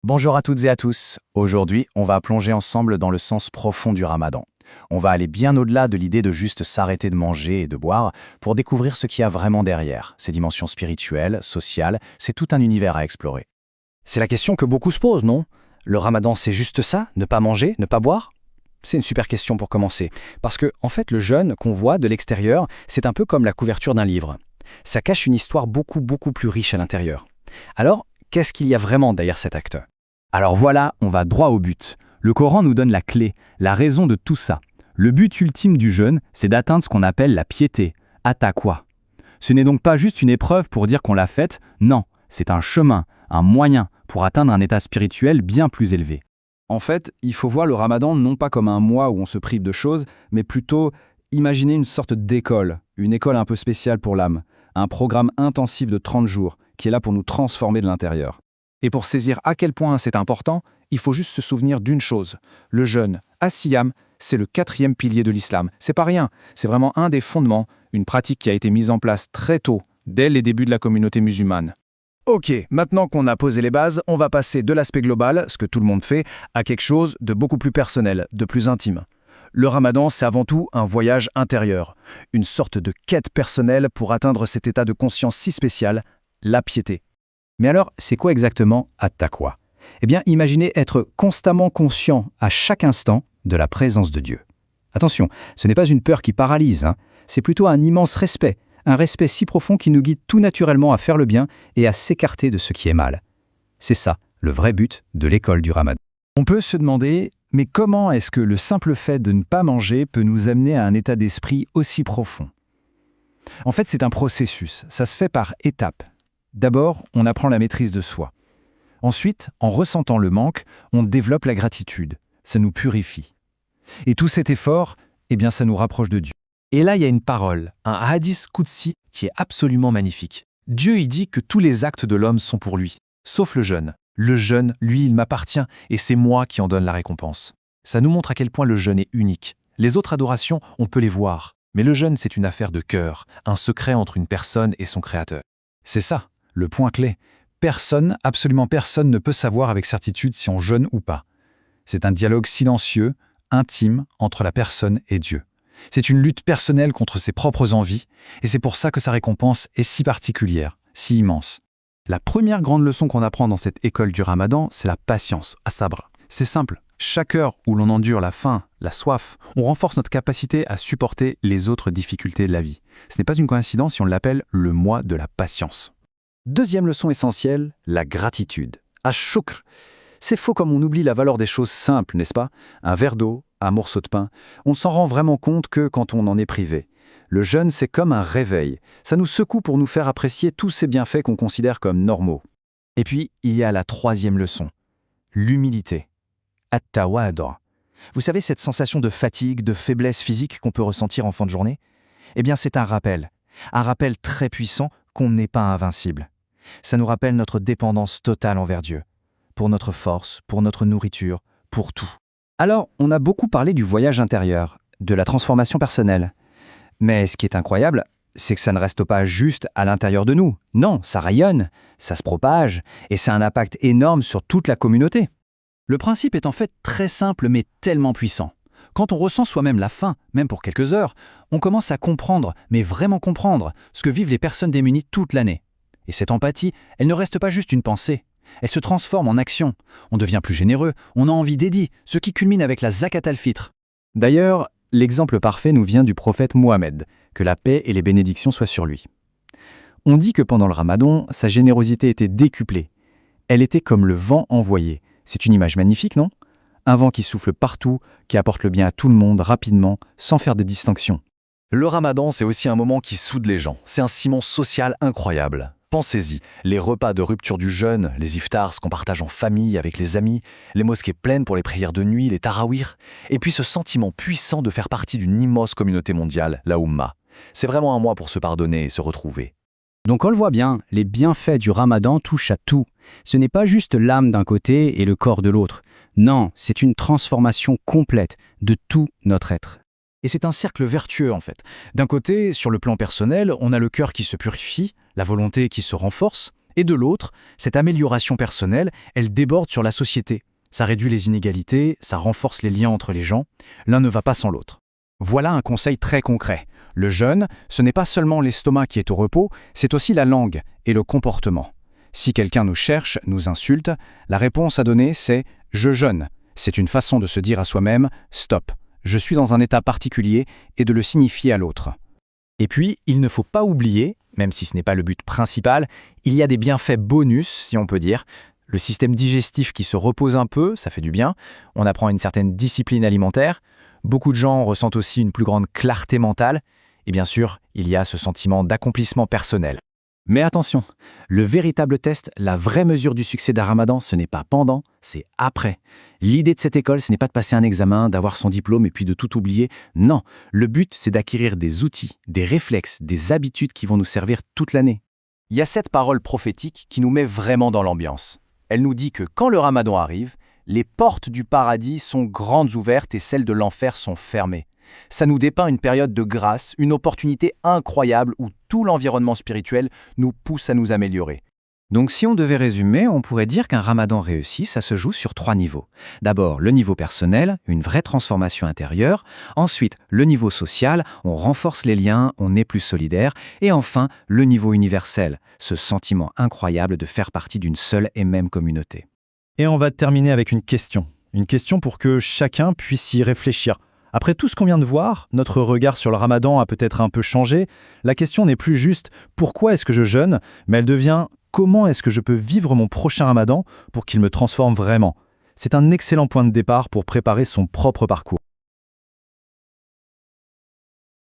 Bonjour à toutes et à tous. Aujourd'hui, on va plonger ensemble dans le sens profond du Ramadan. On va aller bien au-delà de l'idée de juste s'arrêter de manger et de boire pour découvrir ce qu'il y a vraiment derrière. Ces dimensions spirituelles, sociales, c'est tout un univers à explorer. C'est la question que beaucoup se posent, non? Le Ramadan, c'est juste ça? Ne pas manger, ne pas boire? C'est une super question pour commencer. Parce que, en fait, le jeûne qu'on voit de l'extérieur, c'est un peu comme la couverture d'un livre. Ça cache une histoire beaucoup plus riche à l'intérieur. Alors, qu'est-ce qu'il y a vraiment derrière cet acte? Alors voilà, on va droit au but. Le Coran nous donne la clé, la raison de tout ça. Le but ultime du jeûne, c'est d'atteindre ce qu'on appelle la piété, at-taqwa. Ce n'est donc pas juste une épreuve pour dire qu'on l'a faite, non, c'est un chemin, un moyen pour atteindre un état spirituel bien plus élevé. En fait, il faut voir le Ramadan non pas comme un mois où on se prive de choses, mais plutôt imaginer une sorte d'école, une école un peu spéciale pour l'âme, un programme intensif de 30 jours qui est là pour nous transformer de l'intérieur. Et pour saisir à quel point c'est important, il faut juste se souvenir d'une chose. Le jeûne, as-siyam, c'est le 4e pilier de l'islam. C'est pas rien, c'est vraiment un des fondements, une pratique qui a été mise en place très tôt, dès les débuts de la communauté musulmane. Ok, maintenant qu'on a posé les bases, on va passer de l'aspect global, ce que tout le monde fait, à quelque chose de beaucoup plus personnel, de plus intime. Le Ramadan, c'est avant tout un voyage intérieur, une sorte de quête personnelle pour atteindre cet état de conscience si spécial, la piété. Mais alors, c'est quoi exactement at-taqwa? Eh bien, imaginez être constamment conscient à chaque instant de la présence de Dieu. Attention, ce n'est pas une peur qui paralyse, c'est plutôt un immense respect, un respect si profond qui nous guide tout naturellement à faire le bien et à s'écarter de ce qui est mal. C'est ça, le vrai but de l'école du Ramadan. On peut se demander, mais comment est-ce que le simple fait de ne pas manger peut nous amener à un état d'esprit aussi profond? En fait, c'est un processus, ça se fait par étapes. D'abord, on apprend la maîtrise de soi. Ensuite, en ressentant le manque, on développe la gratitude. Ça nous purifie. Et tout cet effort, eh bien, ça nous rapproche de Dieu. Et là, il y a une parole, un hadith qudsi qui est absolument magnifique. Dieu y dit que tous les actes de l'homme sont pour lui, sauf le jeûne. Le jeûne, lui, il m'appartient et c'est moi qui en donne la récompense. Ça nous montre à quel point le jeûne est unique. Les autres adorations, on peut les voir. Mais le jeûne, c'est une affaire de cœur, un secret entre une personne et son créateur. C'est ça, le point clé. Personne, absolument personne ne peut savoir avec certitude si on jeûne ou pas. C'est un dialogue silencieux, intime, entre la personne et Dieu. C'est une lutte personnelle contre ses propres envies, et c'est pour ça que sa récompense est si particulière, si immense. La première grande leçon qu'on apprend dans cette école du Ramadan, c'est la patience, as-sabr. C'est simple, chaque heure où l'on endure la faim, la soif, on renforce notre capacité à supporter les autres difficultés de la vie. Ce n'est pas une coïncidence si on l'appelle le mois de la patience. Deuxième leçon essentielle, la gratitude. Ash-shukr. C'est faux comme on oublie la valeur des choses simples, n'est-ce pas? Un verre d'eau, un morceau de pain. On ne s'en rend vraiment compte que quand on en est privé. Le jeûne, c'est comme un réveil. Ça nous secoue pour nous faire apprécier tous ces bienfaits qu'on considère comme normaux. Et puis, il y a la troisième leçon, l'humilité. At-tawadu'. Vous savez cette sensation de fatigue, de faiblesse physique qu'on peut ressentir en fin de journée? Eh bien, c'est un rappel très puissant qu'on n'est pas invincible. Ça nous rappelle notre dépendance totale envers Dieu, pour notre force, pour notre nourriture, pour tout. Alors, on a beaucoup parlé du voyage intérieur, de la transformation personnelle. Mais ce qui est incroyable, c'est que ça ne reste pas juste à l'intérieur de nous. Non, ça rayonne, ça se propage, et ça a un impact énorme sur toute la communauté. Le principe est en fait très simple mais tellement puissant. Quand on ressent soi-même la faim, même pour quelques heures, on commence à comprendre, mais vraiment comprendre, ce que vivent les personnes démunies toute l'année. Et cette empathie, elle ne reste pas juste une pensée. Elle se transforme en action. On devient plus généreux, on a envie d'aider, ce qui culmine avec la zakat al-fitr. D'ailleurs, l'exemple parfait nous vient du prophète Mohammed, que la paix et les bénédictions soient sur lui. On dit que pendant le Ramadan, sa générosité était décuplée. Elle était comme le vent envoyé. C'est une image magnifique, non? Un vent qui souffle partout, qui apporte le bien à tout le monde rapidement, sans faire de distinction. Le Ramadan, c'est aussi un moment qui soude les gens. C'est un ciment social incroyable. Pensez-y, les repas de rupture du jeûne, les iftars qu'on partage en famille avec les amis, les mosquées pleines pour les prières de nuit, les tarawih, et puis ce sentiment puissant de faire partie d'une immense communauté mondiale, la Oumma. C'est vraiment un mois pour se pardonner et se retrouver. Donc on le voit bien, les bienfaits du Ramadan touchent à tout. Ce n'est pas juste l'âme d'un côté et le corps de l'autre. Non, c'est une transformation complète de tout notre être. Et c'est un cercle vertueux en fait. D'un côté, sur le plan personnel, on a le cœur qui se purifie, la volonté qui se renforce, Et de l'autre, cette amélioration personnelle, elle déborde sur la société. Ça réduit les inégalités, ça renforce les liens entre les gens. L'un ne va pas sans l'autre. Voilà un conseil très concret. Le jeûne, ce n'est pas seulement l'estomac qui est au repos, c'est aussi la langue et le comportement. Si quelqu'un nous cherche, nous insulte, la réponse à donner, c'est « je jeûne ». C'est une façon de se dire à soi-même « stop, je suis dans un état particulier » et de le signifier à l'autre. Et puis, il ne faut pas oublier, même si ce n'est pas le but principal, il y a des bienfaits bonus, si on peut dire. Le système digestif qui se repose un peu, ça fait du bien. On apprend une certaine discipline alimentaire. Beaucoup de gens ressentent aussi une plus grande clarté mentale. Et bien sûr, il y a ce sentiment d'accomplissement personnel. Mais attention, le véritable test, la vraie mesure du succès d'un ramadan, ce n'est pas pendant, c'est après. L'idée de cette école, ce n'est pas de passer un examen, d'avoir son diplôme et puis de tout oublier. Non, le but, c'est d'acquérir des outils, des réflexes, des habitudes qui vont nous servir toute l'année. Il y a cette parole prophétique qui nous met vraiment dans l'ambiance. Elle nous dit que quand le ramadan arrive, les portes du paradis sont grandes ouvertes et celles de l'enfer sont fermées. Ça nous dépeint une période de grâce, une opportunité incroyable où tout l'environnement spirituel nous pousse à nous améliorer. Donc si on devait résumer, on pourrait dire qu'un ramadan réussi, ça se joue sur 3 niveaux. D'abord, le niveau personnel, une vraie transformation intérieure. Ensuite, le niveau social, on renforce les liens, on est plus solidaire. Et enfin, le niveau universel, ce sentiment incroyable de faire partie d'une seule et même communauté. Et on va terminer avec une question. Une question pour que chacun puisse y réfléchir. Après tout ce qu'on vient de voir, notre regard sur le ramadan a peut-être un peu changé. La question n'est plus juste « pourquoi est-ce que je jeûne ?», mais elle devient « comment est-ce que je peux vivre mon prochain ramadan pour qu'il me transforme vraiment ?» C'est un excellent point de départ pour préparer son propre parcours.